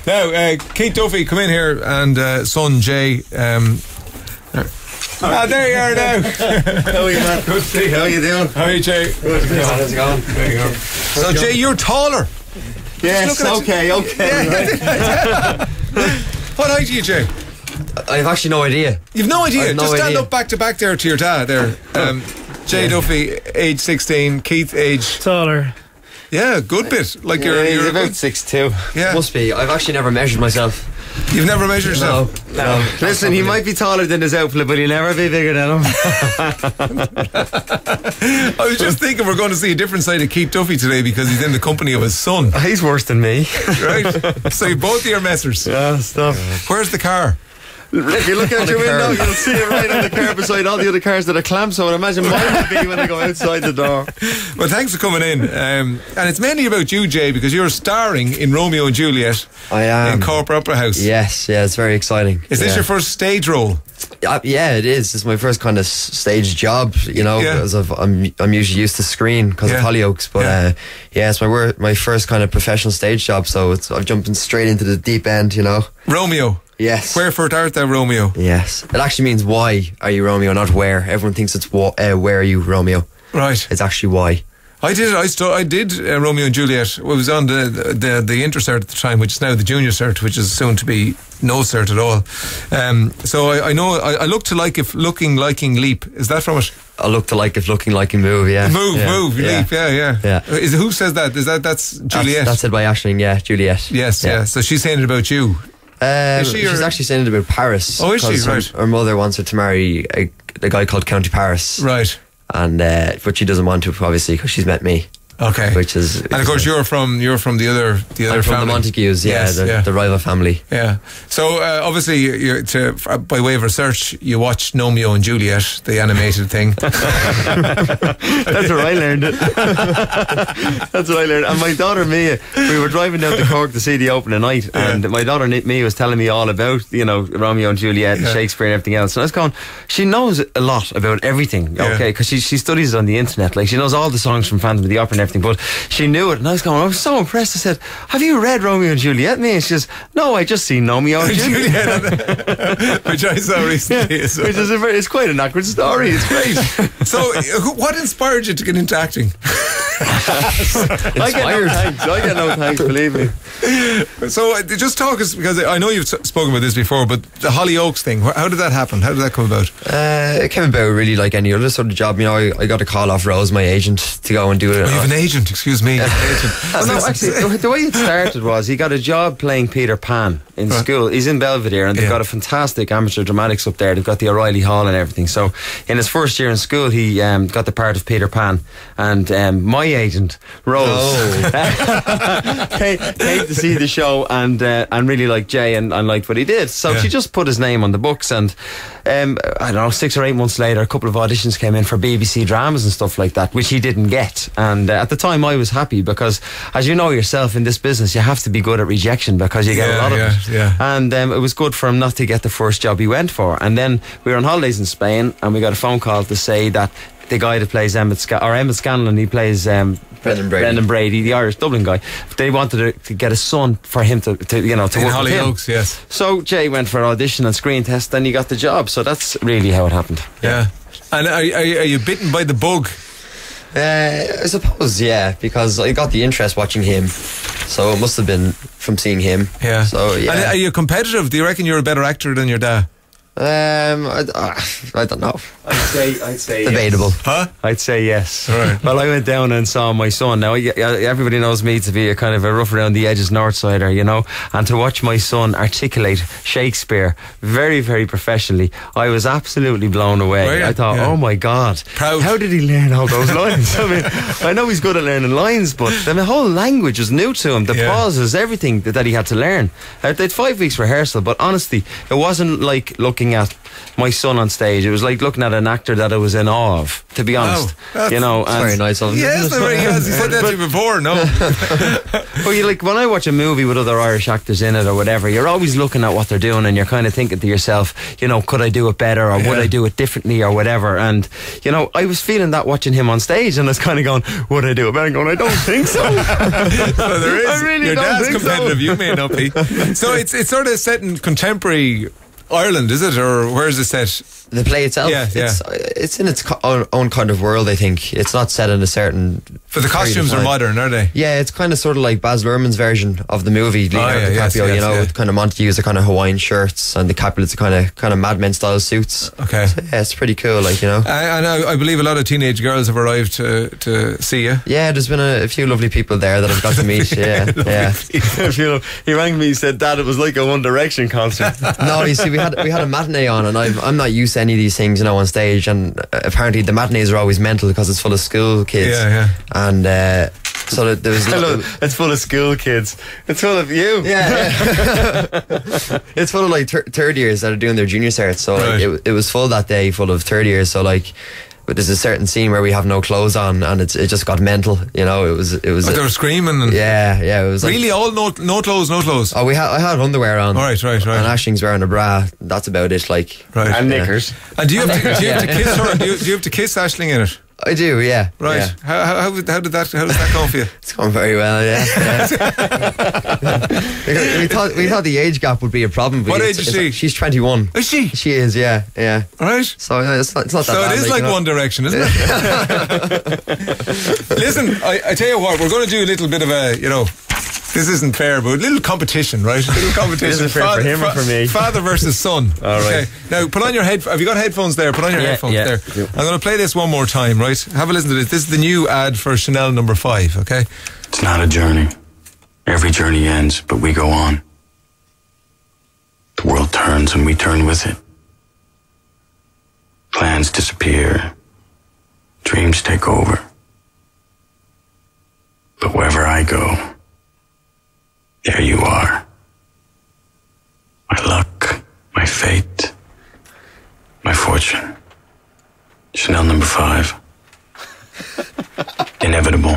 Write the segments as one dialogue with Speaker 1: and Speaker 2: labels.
Speaker 1: Now, Keith Duffy, come in here, and son Jay. There you are now.
Speaker 2: How are you, man? Good to see you. How are you doing?
Speaker 1: How are you, Jay?
Speaker 2: Good. How's it going?
Speaker 1: There you go. So, Jay, you're taller.
Speaker 2: Yes, okay.
Speaker 1: Yeah. What height are you, Jay?
Speaker 3: I've actually no idea.
Speaker 1: You've no idea?
Speaker 3: No
Speaker 1: Just stand
Speaker 3: idea.
Speaker 1: up back to back there to your dad there. Jay Duffy, age 16, Keith, age...
Speaker 4: Taller.
Speaker 1: Yeah, good bit. Like
Speaker 2: you're about 6'2".
Speaker 1: Yeah.
Speaker 3: Must be. I've actually never measured myself.
Speaker 1: You've never measured yourself?
Speaker 3: No.
Speaker 2: Listen, he might be taller than his outfit, but he'll never be bigger than him.
Speaker 1: I was just thinking we're going to see a different side of Keith Duffy today because he's in the company of his son.
Speaker 2: He's worse than me.
Speaker 1: Right? So you both of your messers.
Speaker 2: Yeah, stop.
Speaker 1: Where's the car?
Speaker 2: If you look out your window, you'll see it right on the car beside all the other cars that are clamped. So I imagine mine would be when I go outside the door.
Speaker 1: Well, thanks for coming in. And it's mainly about you, Jay, because you're starring in Romeo and Juliet.
Speaker 3: I am.
Speaker 1: In Corporate Opera House.
Speaker 3: Yes, yeah, it's very exciting.
Speaker 1: Is this your first stage role?
Speaker 3: Yeah, it is. It's my first kind of stage job, you know, because I'm usually used to screen because of Hollyoaks. But it's my first kind of professional stage job. So I've jumped straight into the deep end, you know.
Speaker 1: Romeo.
Speaker 3: Yes.
Speaker 1: Wherefore art thou Romeo?
Speaker 3: Yes. It actually means why are you Romeo, not where. Everyone thinks it's where are you Romeo.
Speaker 1: Right.
Speaker 3: It's actually why.
Speaker 1: I did Romeo and Juliet. It was on the Intercert at the time, which is now the Junior Cert, which is soon to be no cert at all. So I know I look to like if looking liking leap. Is that from it?
Speaker 3: I look to like if looking liking move. Yeah.
Speaker 1: Move, leap. Yeah. Who says that? That's Juliet?
Speaker 3: That's said by Aisling. Yeah, Juliet.
Speaker 1: Yes. So she's saying it about you.
Speaker 3: She's actually saying it about Paris.
Speaker 1: Oh, is she? Right.
Speaker 3: Her mother wants her to marry a guy called County Paris.
Speaker 1: Right.
Speaker 3: And but she doesn't want to, obviously, because she's met me.
Speaker 1: Okay.
Speaker 3: And
Speaker 1: of course you're from the other family.
Speaker 3: From the Montagues, the rival family.
Speaker 1: Yeah. So obviously, by way of research, you watched Romeo and Juliet, the animated thing.
Speaker 2: That's where I learned it. That's what I learned. And my daughter Mia, we were driving down to Cork to see the opening night, and my daughter Mia was telling me all about Romeo and Juliet and Shakespeare and everything else. And I was going, she knows a lot about everything, okay? Because she studies it on the internet. Like she knows all the songs from Phantom of the Opera and everything, but she knew it, and I was so impressed. I said, have you read Romeo and Juliet? And she says, no, I just seen Romeo and Juliet.
Speaker 1: Which I saw recently.
Speaker 2: It's quite an accurate story. It's great.
Speaker 1: So what inspired you to get into acting?
Speaker 2: I get no thanks, believe me.
Speaker 1: So just talk us, because I know you've spoken about this before, but the Hollyoaks thing, how did that happen? How did that come about?
Speaker 3: It came about really like any other sort of job. You know, I got a call off Rose, my agent, to go and do it.
Speaker 1: You have an agent, excuse me.
Speaker 2: Actually, the way it started was he got a job playing Peter Pan in school. He's in Belvedere, and they've got a fantastic amateur dramatics up there. They've got the O'Reilly Hall and everything. So in his first year in school, he got the part of Peter Pan, and my agent Rose came to see the show and really liked Jay and liked what he did. So she just put his name on the books, and I don't know, 6 or 8 months later, a couple of auditions came in for BBC dramas and stuff like that, which he didn't get. And at the time, I was happy because, as you know yourself, in this business, you have to be good at rejection because you get a lot of it.
Speaker 1: Yeah.
Speaker 2: And it was good for him not to get the first job he went for. And then we were on holidays in Spain, and we got a phone call to say that the guy that plays Emmett Scanlon, he plays Brendan Brady, the Irish Dublin guy. They wanted to get a son for him to work with him.
Speaker 1: Hollyoaks, yes.
Speaker 2: So Jay went for an audition and screen test, and he got the job. So that's really how it happened.
Speaker 1: Yeah. And are you bitten by the bug?
Speaker 3: I suppose, yeah, because I got the interest watching him, so it must have been from seeing him.
Speaker 1: Yeah.
Speaker 3: So yeah.
Speaker 1: And are you competitive? Do you reckon you're a better actor than your dad?
Speaker 3: I don't know.
Speaker 2: I'd say
Speaker 3: debatable.
Speaker 2: Yes.
Speaker 1: Huh?
Speaker 2: I'd say yes.
Speaker 1: Right.
Speaker 2: Well, I went down and saw my son. Now, everybody knows me to be a kind of a rough around the edges Northsider, you know, and to watch my son articulate Shakespeare very, very professionally, I was absolutely blown away. I thought, oh my God,
Speaker 1: proud.
Speaker 2: How did he learn all those lines? I mean, I know he's good at learning lines, but the whole language was new to him. The pauses, everything that he had to learn. They had 5 weeks rehearsal, but honestly, it wasn't like looking looking at my son on stage. It was like looking at an actor that I was in awe of, to be honest. You know,
Speaker 3: It's very nice of him.
Speaker 1: Yes, very yes. He said that to you before. No,
Speaker 2: but you like when I watch a movie with other Irish actors in it or whatever, you're always looking at what they're doing and you're kind of thinking to yourself, you know, could I do it better or would I do it differently or whatever? And you know, I was feeling that watching him on stage, and I was kind of going, would I do it better? And going, I don't think so.
Speaker 1: So there is.
Speaker 2: I really
Speaker 1: Your
Speaker 2: don't
Speaker 1: dad's
Speaker 2: think
Speaker 1: competitive.
Speaker 2: so.
Speaker 1: You may not be. So it's sort of set in contemporary Ireland, is it, or where is it set?
Speaker 3: The play itself,
Speaker 1: Yeah.
Speaker 3: it's in its own kind of world. I think it's not set in a certain.
Speaker 1: For the costumes are modern, are they?
Speaker 3: Yeah, it's kind of sort of like Baz Luhrmann's version of the movie. Leonardo DiCaprio, you know, with kind of Montagues are kind of Hawaiian shirts, and the Capulets are kind of Mad Men style suits.
Speaker 1: Okay,
Speaker 3: so, yeah, it's pretty cool, like, you know.
Speaker 1: And I believe a lot of teenage girls have arrived to see you.
Speaker 3: Yeah, there's been a few lovely people there that I've got to meet. Yeah.
Speaker 2: He rang me, he said, Dad, it was like a One Direction concert.
Speaker 3: No, you see, we had a matinee on, and I'm not used to any of these things, you know, on stage, and apparently the matinees are always mental because it's full of school kids. And so there was
Speaker 2: it's full of school kids. It's full of you.
Speaker 3: Yeah. It's full of like third years that are doing their junior certs. So like, it was full that day, full of third years. So like, but there's a certain scene where we have no clothes on, and it just got mental. You know, it was.
Speaker 1: Oh, they were screaming. And
Speaker 3: yeah. It was
Speaker 1: really all no clothes, no clothes.
Speaker 3: Oh, I had underwear on.
Speaker 1: Right. And
Speaker 3: Ashling's wearing a bra. That's about it. Like,
Speaker 2: and knickers.
Speaker 1: And do you have to kiss her? Do you have to kiss Aisling in it?
Speaker 3: I do, yeah.
Speaker 1: Right.
Speaker 3: Yeah.
Speaker 1: How does that go for you?
Speaker 3: It's going very well, yeah. we thought the age gap would be a problem. But
Speaker 1: what age is she?
Speaker 3: She's 21.
Speaker 1: Is she?
Speaker 3: She is, yeah.
Speaker 1: Right.
Speaker 3: So it's not that
Speaker 1: so
Speaker 3: bad.
Speaker 1: it is like One Direction, isn't it? Listen, I tell you what, we're going to do a little bit of a, you know, this isn't fair, but a little competition, right? A little competition.
Speaker 2: Isn't fair for him or for me?
Speaker 1: Father versus son.
Speaker 2: All right.
Speaker 1: Okay. Now, put on your have you got headphones there? Put on your headphones there.
Speaker 2: Yeah.
Speaker 1: I'm going to play this one more time, right? Have a listen to this. This is the new ad for Chanel number 5, okay?
Speaker 4: It's not a journey. Every journey ends, but we go on. The world turns and we turn with it. Plans disappear. Dreams take over. But wherever I go, there you are. My luck, my fate, my fortune. Chanel number 5. Inevitable.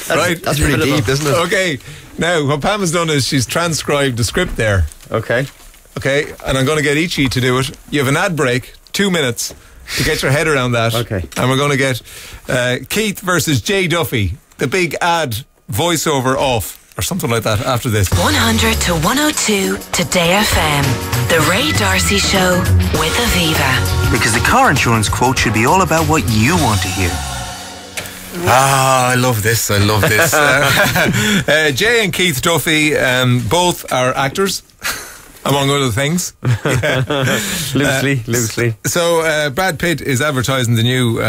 Speaker 1: Right?
Speaker 3: That's pretty deep, isn't it?
Speaker 1: Okay. Now, what Pam has done is she's transcribed the script there.
Speaker 2: Okay.
Speaker 1: And I'm going to get Ichi to do it. You have an ad break, 2 minutes, to get your head around that.
Speaker 2: Okay.
Speaker 1: And we're going to get Keith versus Jay Duffy, the big ad voiceover off, or something like that after this.
Speaker 5: 100 to 102 Today FM. The Ray Darcy Show with Aviva.
Speaker 6: Because the car insurance quote should be all about what you want to hear.
Speaker 1: I love this. Jay and Keith Duffy, both are actors, among other things.
Speaker 2: Loosely.
Speaker 1: So Brad Pitt is advertising the new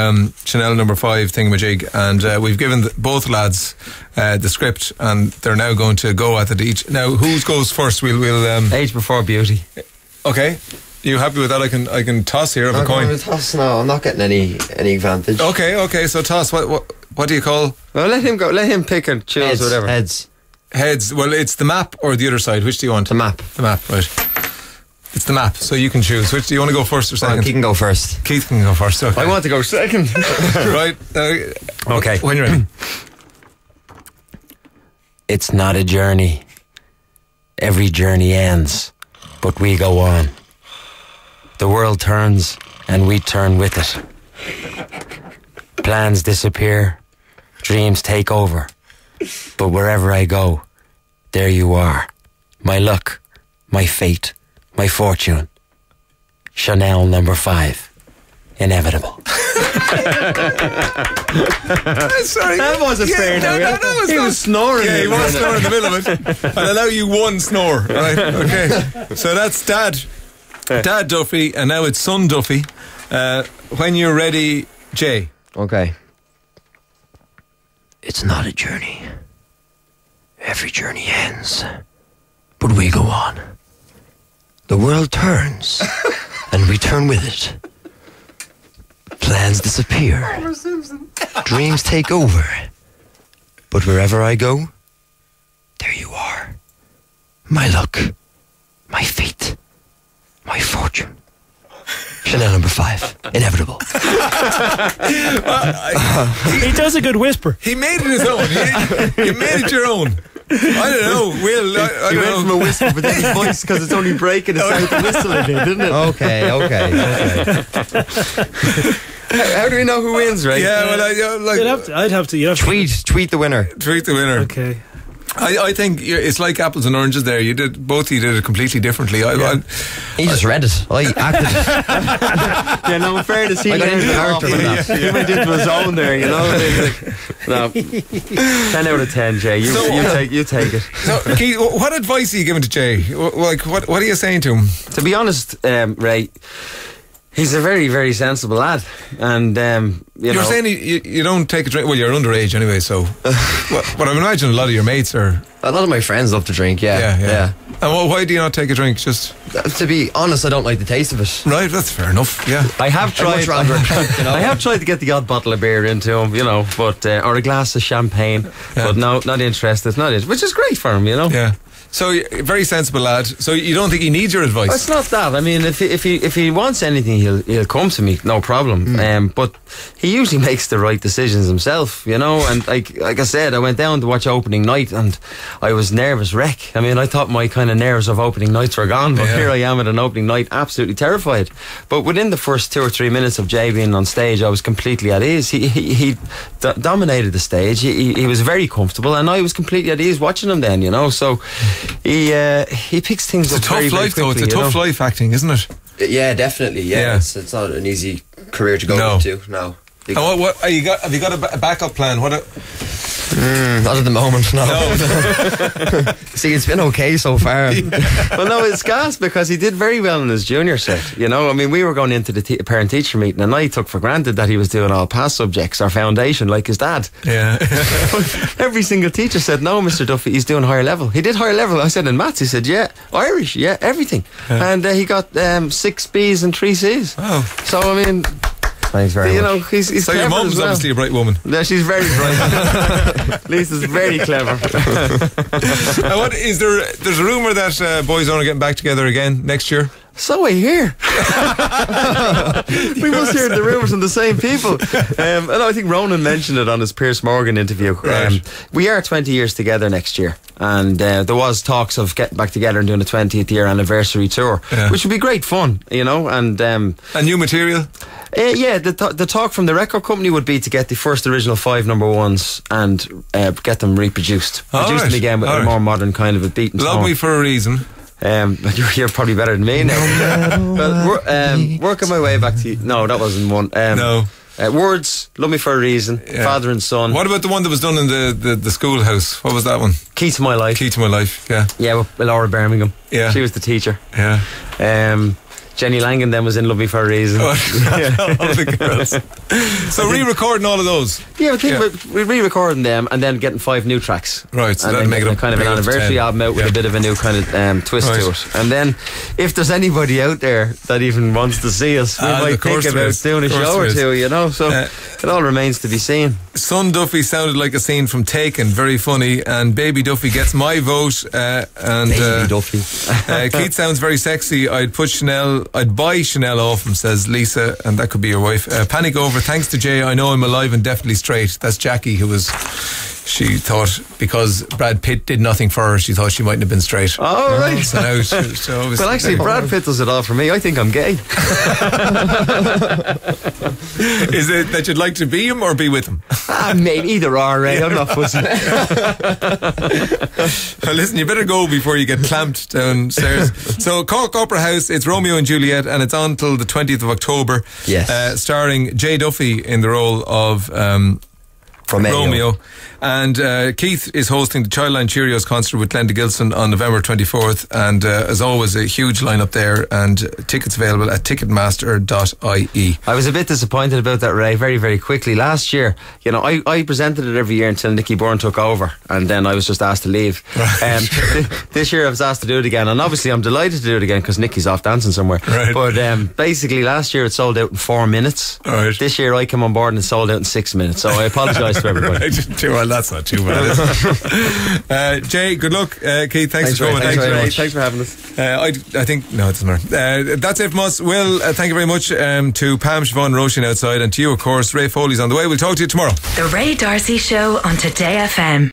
Speaker 1: Chanel number 5 thingamajig, and we've given both lads the script, and they're now going to go at it each. Now, who goes first? We'll
Speaker 2: Age before beauty.
Speaker 1: Okay. You happy with that? I can toss here of a coin.
Speaker 3: Toss, no, I'm not getting any advantage.
Speaker 1: Okay. So toss. What do you call?
Speaker 2: Well, let him go. Let him pick and choose whatever.
Speaker 3: Heads.
Speaker 1: Well, it's the map or the other side. Which do you want?
Speaker 3: The map.
Speaker 1: The map, right. It's the map, so you can choose. Which do you want to go first or second?
Speaker 3: Keith can go first.
Speaker 1: Keith can go first. Okay.
Speaker 2: I want to go second.
Speaker 1: Right.
Speaker 2: Okay.
Speaker 1: When you're ready.
Speaker 2: It's not a journey. Every journey ends, but we go on. The world turns, and we turn with it. Plans disappear, dreams take over. But wherever I go, there you are. My luck, my fate, my fortune. Chanel number 5. Inevitable.
Speaker 1: Sorry.
Speaker 2: That wasn't fair now.
Speaker 1: No,
Speaker 2: he was snoring.
Speaker 1: Yeah, he was snoring in the middle of it. I'll allow you one snore. Right, okay. So that's Dad Duffy, and now it's Son Duffy. When you're ready, Jay.
Speaker 3: Okay. It's not a journey. Every journey ends, but we go on. The world turns, and we turn with it. Plans disappear. Dreams take over. But wherever I go, there you are. My luck, my fate, My fortune. Chanel number 5. Inevitable.
Speaker 7: He does a good whisper.
Speaker 1: He made it his own. You made it your own. I don't know. Will I
Speaker 2: He
Speaker 1: don't
Speaker 2: went
Speaker 1: know.
Speaker 2: from a whistle, but then his voice, because it's only breaking, it sounds like a whistle in it, didn't it?
Speaker 3: Okay.
Speaker 2: How do we know who wins, right?
Speaker 1: Yeah, well,
Speaker 7: I'd have to. You'd have to
Speaker 3: Tweet the winner.
Speaker 1: tweet the winner.
Speaker 7: Okay.
Speaker 1: I think it's like apples and oranges. There, both of you did it completely differently.
Speaker 3: He just read it. I acted it.
Speaker 2: Yeah, no, in fairness, he
Speaker 3: I got
Speaker 2: learned
Speaker 3: into
Speaker 2: it off.
Speaker 3: character with that.
Speaker 2: He went into his own there, you know. No, 10 out of 10, Jay. You take it.
Speaker 1: So, Keith, what advice are you giving to Jay? Like, what are you saying to him?
Speaker 2: To be honest, Ray, he's a very, very sensible lad, and
Speaker 1: You're saying you don't take a drink. Well, you're underage anyway, so. But I imagine a lot of your mates are.
Speaker 3: A lot of my friends love to drink. Yeah.
Speaker 1: And why do you not take a drink? Just
Speaker 3: To be honest, I don't like the taste of it.
Speaker 1: right. That's fair enough. Yeah.
Speaker 2: I have tried.
Speaker 3: I'd much rather,
Speaker 2: I have tried to get the odd bottle of beer into him, but or a glass of champagne, but no, not interested. Not it, which is great for him,
Speaker 1: Yeah. So very sensible lad. So you don't think he needs your advice?
Speaker 2: It's not that. I mean, if he wants anything, he'll come to me, no problem. But he usually makes the right decisions himself, And like I said, I went down to watch opening night, and I was nervous wreck. I mean, I thought my kind of nerves of opening nights were gone, but here I am at an opening night, absolutely terrified. But within the first 2 or 3 minutes of Jay being on stage, I was completely at ease. He dominated the stage. He was very comfortable, and I was completely at ease watching him then, So. He picks things up very, very quickly.
Speaker 1: It's a tough life, acting, isn't it?
Speaker 3: Yeah, definitely. Yeah. It's not an easy career to go into. No.
Speaker 1: And what have you got a backup plan?
Speaker 3: Not at the moment, no. See, it's been okay so far.
Speaker 2: Well, no, it's gas because he did very well in his junior set. I mean, we were going into the parent-teacher meeting, and I took for granted that he was doing all past subjects or foundation like his dad.
Speaker 1: Yeah.
Speaker 2: Every single teacher said, no, Mr. Duffy, he's doing higher level. He did higher level. I said, in maths, he said, yeah, Irish, yeah, everything. Yeah. And he got 6 B's and 3 C's.
Speaker 1: Oh.
Speaker 2: So, I mean...
Speaker 3: Thanks very much.
Speaker 2: He's
Speaker 1: so your mum's obviously a bright woman.
Speaker 2: Yeah, she's very bright. Lisa's very clever.
Speaker 1: What is there? There's a rumour that Boyzone are getting back together again next year.
Speaker 2: So I hear. We must hear the rumours from the same people. And I think Ronan mentioned it on his Piers Morgan interview.
Speaker 1: Right.
Speaker 2: We are 20 years together next year, and there was talks of getting back together and doing a 20th year anniversary tour, which would be great fun, And
Speaker 1: new material.
Speaker 2: The talk from the record company would be to get the first original 5 number ones and get them reproduced, produce them again with a more modern kind of a beat and
Speaker 1: Love Me For A Reason.
Speaker 2: You're probably better than me now. Well, working my way back to no, that wasn't one.
Speaker 1: No.
Speaker 2: Words, Love Me For A Reason, Father and Son.
Speaker 1: What about the one that was done in the schoolhouse? What was that one?
Speaker 2: Key to My Life.
Speaker 1: Key to My Life, yeah.
Speaker 2: Yeah, with Laura Birmingham.
Speaker 1: Yeah.
Speaker 2: She was the teacher.
Speaker 1: Yeah.
Speaker 2: Jenny Langan then was in Love Me For A Reason.
Speaker 1: All the girls. So re-recording all of those.
Speaker 2: Yeah, we're re-recording them and then getting 5 new tracks.
Speaker 1: Right, so
Speaker 2: and
Speaker 1: that'll make it
Speaker 2: kind of an anniversary album out with a bit of a new kind of twist to it. And then if there's anybody out there that even wants to see us, we might think about doing a show or two, So it all remains to be seen.
Speaker 1: Son Duffy sounded like a scene from Taken, very funny, and Baby Duffy gets my vote.
Speaker 3: Baby Duffy.
Speaker 1: Keith sounds very sexy. I'd buy Chanel off him, says Lisa, and that could be your wife. Panic over, thanks to Jay, I know I'm alive and definitely straight. That's Jackie, she thought because Brad Pitt did nothing for her, she thought she mightn't have been straight.
Speaker 2: Oh, right.
Speaker 1: So now
Speaker 2: well, actually, Brad Pitt does it all for me. I think I'm gay.
Speaker 1: Is it that you'd like to be him or be with him?
Speaker 2: Maybe either or, Ray. I'm not fussy.
Speaker 1: Well, listen, you better go before you get clamped downstairs. So Cork Opera House, it's Romeo and Juliet, and it's on till the 20th of October.
Speaker 3: Yes.
Speaker 1: Starring Jay Duffy in the role of Romeo. And Keith is hosting the Childline Cheerios concert with Glenda Gilson on November 24th, and as always a huge lineup there, and tickets available at ticketmaster.ie.
Speaker 2: I was a bit disappointed about that, Ray, very, very quickly. Last year, I presented it every year until Nicky Byrne took over, and then I was just asked to leave. Right. This year I was asked to do it again, and obviously I'm delighted to do it again because Nicky's off dancing somewhere.
Speaker 1: Right.
Speaker 2: But basically last year it sold out in 4 minutes.
Speaker 1: Right.
Speaker 2: This year I came on board and it sold out in 6 minutes, so I apologise to everybody.
Speaker 1: Well, that's not too bad, is it? Jay, good luck. Keith, thanks for coming.
Speaker 2: Thanks for having us.
Speaker 1: I think, no, it doesn't matter. That's it from us. Will, thank you very much to Pam, Siobhan, Roisin outside, and to you, of course. Ray Foley's on the way. We'll talk to you tomorrow.
Speaker 5: The Ray D'Arcy Show on Today FM.